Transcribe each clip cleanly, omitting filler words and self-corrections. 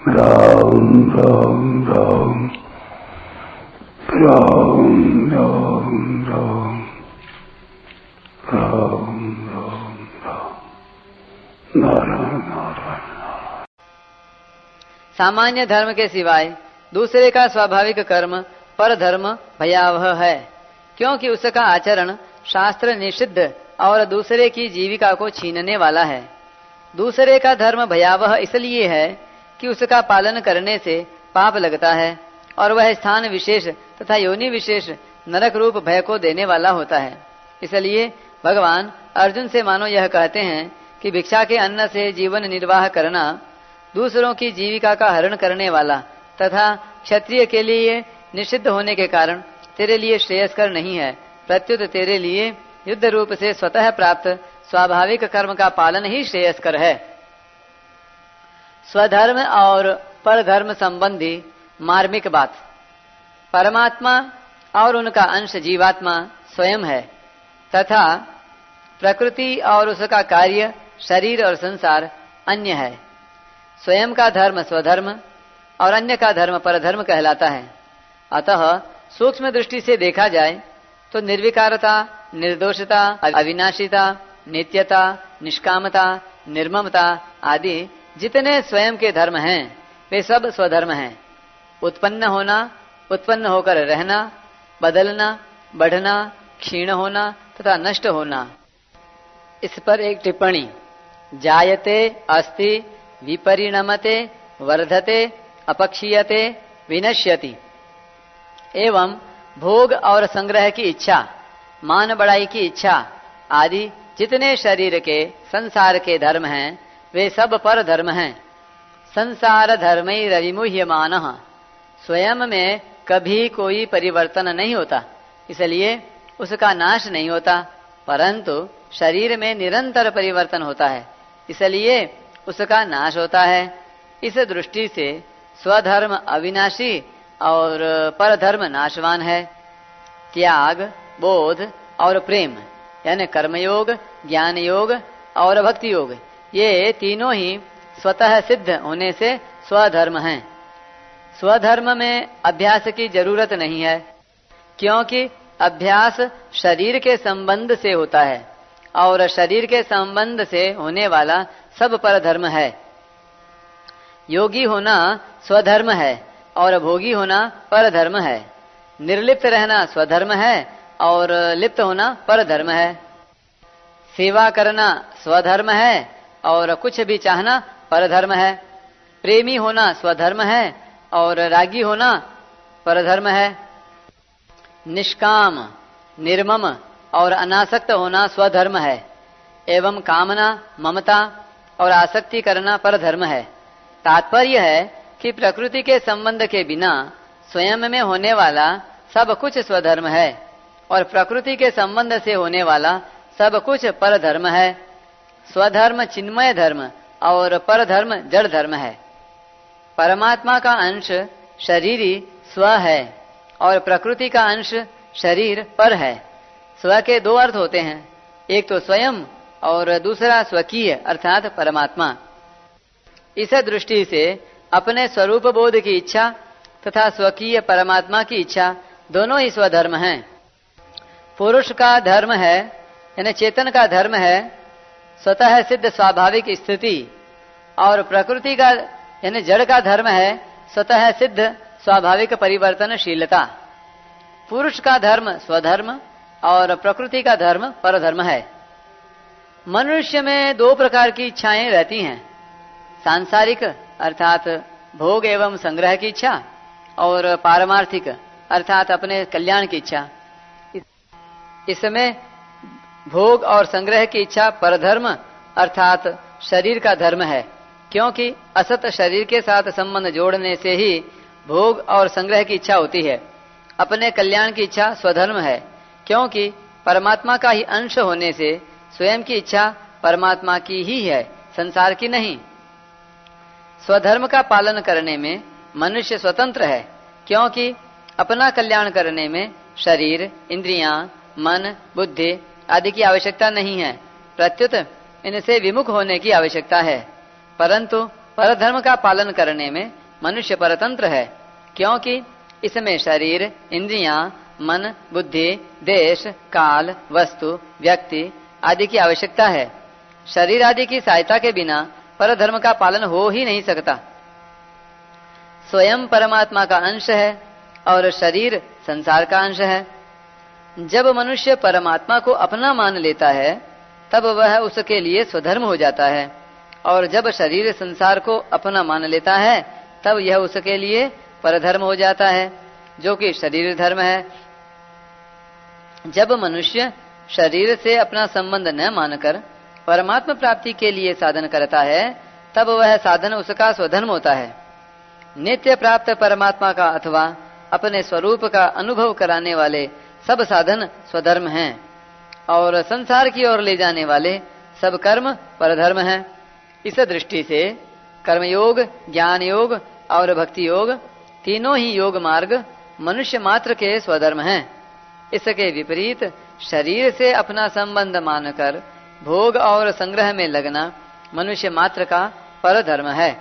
राम राम राम राम राम राम राम राम राम नारायण नारायण। सामान्य धर्म के सिवाय दूसरे का स्वाभाविक कर्म पर धर्म भयावह है, क्योंकि उसका आचरण शास्त्र निषिद्ध और दूसरे की जीविका को छीनने वाला है। दूसरे का धर्म भयावह इसलिए है कि उसका पालन करने से पाप लगता है और वह स्थान विशेष तथा योनि विशेष नरक रूप भय को देने वाला होता है। इसलिए भगवान अर्जुन से मानो यह कहते हैं कि भिक्षा के अन्न से जीवन निर्वाह करना दूसरों की जीविका का हरण करने वाला तथा क्षत्रिय के लिए निषिद्ध होने के कारण तेरे लिए श्रेयस्कर नहीं है, प्रत्युत तेरे लिए युद्ध रूप से स्वतः प्राप्त स्वाभाविक कर्म का पालन ही श्रेयस्कर है। स्वधर्म और परधर्म संबंधी मार्मिक बात। परमात्मा और उनका अंश जीवात्मा स्वयं है तथा प्रकृति और उसका कार्य शरीर और संसार अन्य है। स्वयं का धर्म स्वधर्म और अन्य का धर्म परधर्म कहलाता है। अतः सूक्ष्म दृष्टि से देखा जाए तो निर्विकारता, निर्दोषता, अविनाशिता, नित्यता, निष्कामता, निर्ममता आदि जितने स्वयं के धर्म हैं वे सब स्वधर्म हैं। उत्पन्न होना, उत्पन्न होकर रहना, बदलना, बढ़ना, क्षीण होना तथा नष्ट होना। इस पर एक टिप्पणी। जायते, अस्ति, विपरिणमते, वर्धते, अपक्षीयते, विनश्यति। एवं भोग और संग्रह की इच्छा, मान बढ़ाई की इच्छा आदि जितने शरीर के संसार के धर्म हैं वे सब पर धर्म हैं। संसार धर्मैरविमुह्यमानः, स्वयं में कभी कोई परिवर्तन नहीं होता, इसलिए उसका नाश नहीं होता, परंतु शरीर में निरंतर परिवर्तन होता है, इसलिए उसका नाश होता है। इस दृष्टि से स्वधर्म अविनाशी और परधर्म नाशवान है। त्याग, बोध और प्रेम यानी कर्मयोग, ज्ञान योग और भक्ति योग, ये तीनों ही स्वतः सिद्ध होने से स्वधर्म हैं। स्वधर्म में अभ्यास की जरूरत नहीं है, क्योंकि अभ्यास शरीर के संबंध से होता है और शरीर के संबंध से होने वाला सब परधर्म है। योगी होना स्वधर्म है और भोगी होना परधर्म है। निर्लिप्त रहना स्वधर्म है और लिप्त होना परधर्म है। सेवा करना स्वधर्म है और कुछ भी चाहना परधर्म है। प्रेमी होना स्वधर्म है और रागी होना परधर्म है। निष्काम, निर्मम और अनासक्त होना स्वधर्म है एवं कामना, ममता और आसक्ति करना परधर्म है। तात्पर्य है कि प्रकृति के संबंध के बिना स्वयं में होने वाला सब कुछ स्वधर्म है और प्रकृति के संबंध से होने वाला सब कुछ परधर्म है। स्वधर्म चिन्मय धर्म और परधर्म जड़ धर्म है। परमात्मा का अंश शरीरी स्व है और प्रकृति का अंश शरीर पर है। स्व के दो अर्थ होते हैं, एक तो स्वयं और दूसरा स्वकीय अर्थात परमात्मा। इस दृष्टि से अपने स्वरूप बोध की इच्छा तथा स्वकीय परमात्मा की इच्छा दोनों ही स्वधर्म हैं। पुरुष का धर्म है यानी चेतन का धर्म है स्वतः सिद्ध स्वाभाविक स्थिति और प्रकृति का यानी जड़ का धर्म है स्वतः सिद्ध स्वाभाविक परिवर्तनशीलता। पुरुष का धर्म स्वधर्म और प्रकृति का धर्म परधर्म है। मनुष्य में दो प्रकार की इच्छाएं रहती हैं, सांसारिक अर्थात भोग एवं संग्रह की इच्छा और पारमार्थिक अर्थात अपने कल्याण की इच्छा। इसमें भोग और संग्रह की इच्छा परधर्म अर्थात शरीर का धर्म है, क्योंकि असत शरीर के साथ संबंध जोड़ने से ही भोग और संग्रह की इच्छा होती है। अपने कल्याण की इच्छा स्वधर्म है, क्योंकि परमात्मा का ही अंश होने से स्वयं की इच्छा परमात्मा की ही है, संसार की नहीं। स्वधर्म का पालन करने में मनुष्य स्वतंत्र है, क्योंकि अपना कल्याण करने में शरीर, इंद्रियां, मन, बुद्धि आदि की आवश्यकता नहीं है, प्रत्युत इनसे विमुख होने की आवश्यकता है। परंतु परधर्म का पालन करने में मनुष्य परतंत्र है, क्योंकि इसमें शरीर, इंद्रियां, मन, बुद्धि, देश, काल, वस्तु, व्यक्ति आदि की आवश्यकता है। शरीर आदि की सहायता के बिना परधर्म का पालन हो ही नहीं सकता। स्वयं परमात्मा का अंश है और शरीर संसार का अंश है। जब मनुष्य परमात्मा को अपना मान लेता है तब वह उसके लिए स्वधर्म हो जाता है, और जब शरीर संसार को अपना मान लेता है तब यह उसके लिए परधर्म हो जाता है, जो कि शरीर धर्म है। जब मनुष्य शरीर से अपना संबंध न मानकर परमात्मा प्राप्ति के लिए साधन करता है तब वह साधन उसका स्वधर्म होता है। नित्य प्राप्त परमात्मा का अथवा अपने स्वरूप का अनुभव कराने वाले सब साधन स्वधर्म हैं, और संसार की ओर ले जाने वाले सब कर्म परधर्म हैं। इस दृष्टि से कर्मयोग, ज्ञान योग और भक्ति योग तीनों ही योग मार्ग मनुष्य मात्र के स्वधर्म हैं। इसके विपरीत शरीर से अपना संबंध मानकर भोग और संग्रह में लगना मनुष्य मात्र का परधर्म है।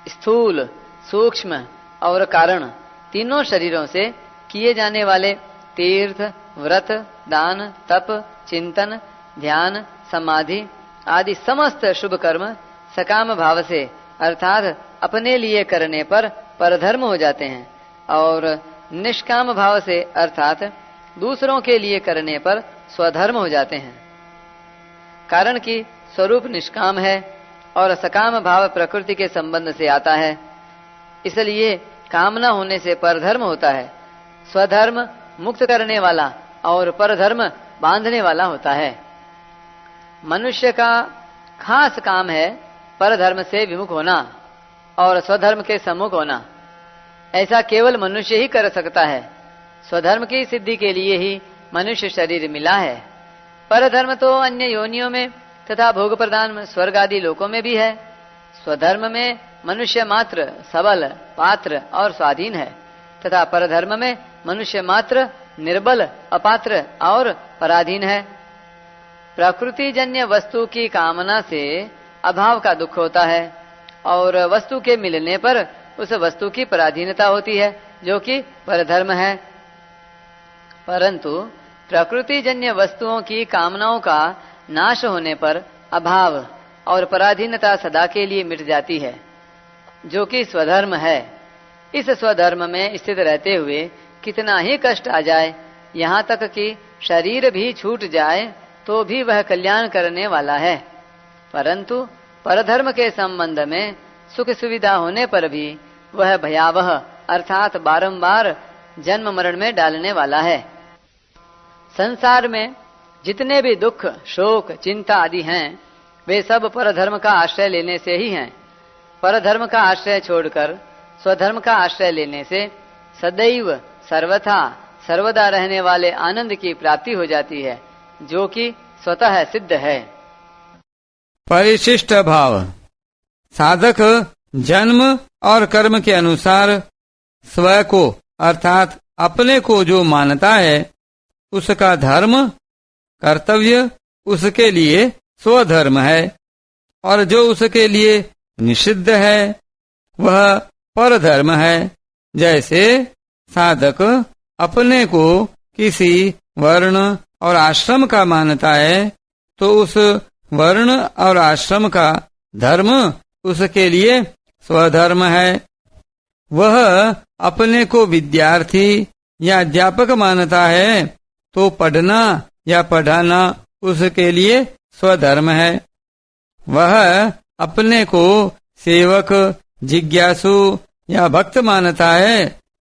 स्थूल, सूक्ष्म और कारण तीनों शरीरों से किए जाने वाले तीर्थ, व्रत, दान, तप, चिंतन, ध्यान, समाधि आदि समस्त शुभ कर्म सकाम भाव से अर्थात अपने लिए करने पर परधर्म हो जाते हैं, और निष्काम भाव से अर्थात दूसरों के लिए करने पर स्वधर्म हो जाते हैं। कारण कि स्वरूप निष्काम है और सकाम भाव प्रकृति के संबंध से आता है, इसलिए कामना होने से परधर्म होता है। स्वधर्म मुक्त करने वाला और परधर्म बांधने वाला होता है। मनुष्य का खास काम है परधर्म से विमुख होना और स्वधर्म के सम्मुख होना। ऐसा केवल मनुष्य ही कर सकता है। स्वधर्म की सिद्धि के लिए ही मनुष्य शरीर मिला है। परधर्म तो अन्य योनियों में तथा भोग प्रदान स्वर्ग आदि लोकों में भी है। स्वधर्म में मनुष्य मात्र सबल, पात्र और स्वाधीन है, तथा परधर्म में मनुष्य मात्र निर्बल, अपात्र और पराधीन है। प्रकृति जन्य वस्तु की कामना से अभाव का दुख होता है, और वस्तु के मिलने पर उस वस्तु की पराधीनता होती है, जो कि परधर्म है। परंतु प्रकृति जन्य वस्तुओं की कामनाओं का नाश होने पर अभाव और पराधीनता सदा के लिए मिट जाती है, जो कि स्वधर्म है। इस स्वधर्म में स्थित रहते हुए कितना ही कष्ट आ जाए, यहाँ तक कि शरीर भी छूट जाए तो भी वह कल्याण करने वाला है। परंतु परधर्म के संबंध में सुख सुविधा होने पर भी वह भयावह अर्थात बारंबार जन्म मरण में डालने वाला है। संसार में जितने भी दुख, शोक, चिंता आदि हैं, वे सब परधर्म का आश्रय लेने से ही हैं। परधर्म का आश्रय छोड़कर स्वधर्म का आश्रय लेने से सदैव सर्वथा सर्वदा रहने वाले आनंद की प्राप्ति हो जाती है, जो कि स्वतः सिद्ध है। परिशिष्ट भाव साधक जन्म और कर्म के अनुसार स्व को अर्थात अपने को जो मानता है उसका धर्म कर्तव्य उसके लिए स्वधर्म है, और जो उसके लिए निषिद्ध है वह परधर्म है। जैसे साधक अपने को किसी वर्ण और आश्रम का मानता है तो उस वर्ण और आश्रम का धर्म उसके लिए स्वधर्म है। वह अपने को विद्यार्थी या अध्यापक मानता है तो पढ़ना या पढ़ाना उसके लिए स्वधर्म है। वह अपने को सेवक, जिज्ञासु या भक्त मानता है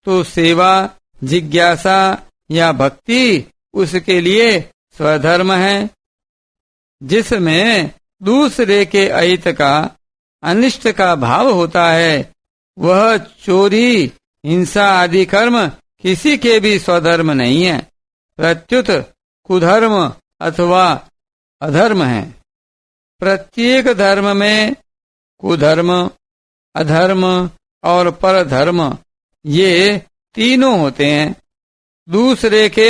तो सेवा, जिज्ञासा या भक्ति उसके लिए स्वधर्म है। जिसमें दूसरे के अहित का, अनिष्ट का भाव होता है वह चोरी, हिंसा आदि कर्म किसी के भी स्वधर्म नहीं है, प्रत्युत कुधर्म अथवा अधर्म है। प्रत्येक धर्म में कुधर्म, अधर्म और परधर्म ये तीनों होते हैं। दूसरे के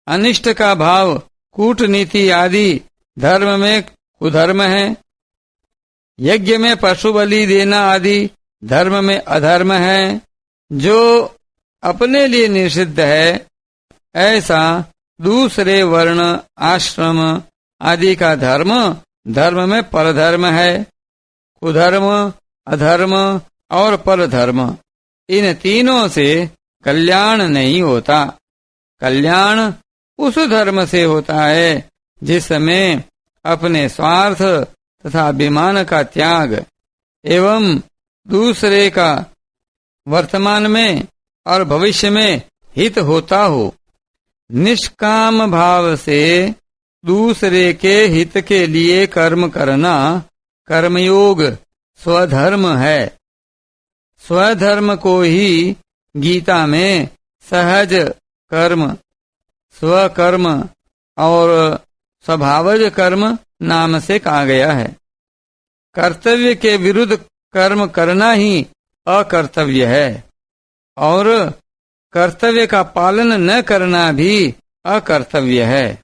अनिष्ट का भाव, कूटनीति आदि धर्म में कुधर्म है। यज्ञ में पशु बलि देना आदि धर्म में अधर्म है। जो अपने लिए निषिद्ध है ऐसा दूसरे वर्ण आश्रम आदि का धर्म धर्म में परधर्म है। कुधर्म, अधर्म और परधर्म, इन तीनों से कल्याण नहीं होता। कल्याण उस धर्म से होता है जिसमें अपने स्वार्थ तथा अभिमान का त्याग एवं दूसरे का वर्तमान में और भविष्य में हित होता हो। निष्काम भाव से दूसरे के हित के लिए कर्म करना कर्मयोग स्वधर्म है। स्वधर्म को ही गीता में सहज कर्म, स्वकर्म और स्वभावज कर्म नाम से कहा गया है। कर्तव्य के विरुद्ध कर्म करना ही अकर्तव्य है और कर्तव्य का पालन न करना भी अकर्तव्य है।